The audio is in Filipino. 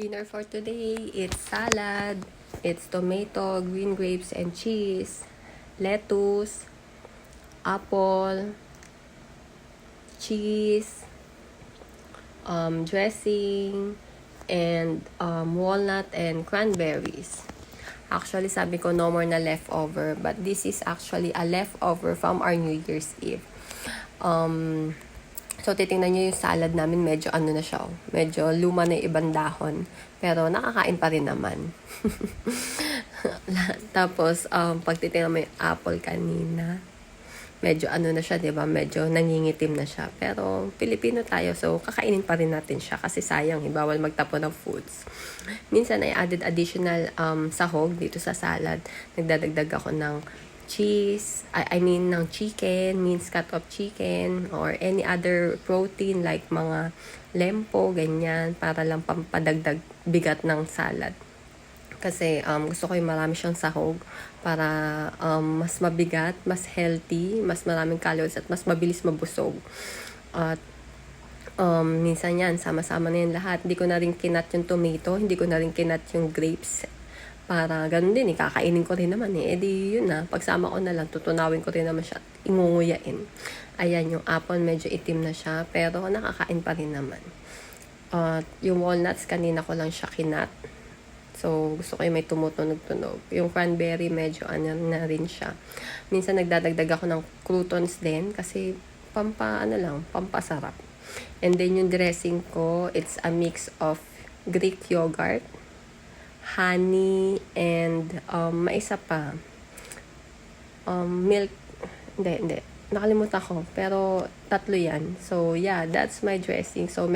Dinner for today, it's salad, it's tomato, green grapes and cheese, lettuce, apple, cheese, dressing, and walnut and cranberries. Actually, sabi ko no more na leftover, but this is actually a leftover from our New Year's Eve. So, titingnan nyo yung salad namin, medyo ano na siya, medyo luma na yung ibang dahon. Pero, nakakain pa rin naman. Tapos, pag titingnan mo yung apple kanina, medyo ano na siya, diba? Medyo nangingitim na siya. Pero, Pilipino tayo, so kakainin pa rin natin siya kasi sayang, bawal magtapon ng foods. Minsan, I added additional sahog dito sa salad. Nagdadagdag ako ng cheese, ng chicken, minced cut of chicken, or any other protein like mga lempo, ganyan, para lang pampadagdag bigat ng salad. Kasi gusto ko yung marami siyang sahog para mas mabigat, mas healthy, mas maraming calories at mas mabilis mabusog. At minsan yan, sama-sama na yan lahat. Hindi ko na rin kinat yung tomato, hindi ko na rin kinat yung grapes. Para ganun din, kakainin ko rin naman eh. Di yun na, pagsama ko na lang, tutunawin ko rin naman siya, ingunguyain. Ayan, yung apple medyo itim na siya, pero nakakain pa rin naman. Yung walnuts, kanina ko lang siya kinat. So, gusto ko yung may tumutunog-tunog. Yung cranberry, medyo ano na rin siya. Minsan nagdadagdag ako ng croutons din, kasi pampasarap. And then yung dressing ko, it's a mix of Greek yogurt, honey, and maisa pa. Milk. Hindi. Nakalimutan ko. Pero, tatlo yan. So, yeah, that's my dressing. So,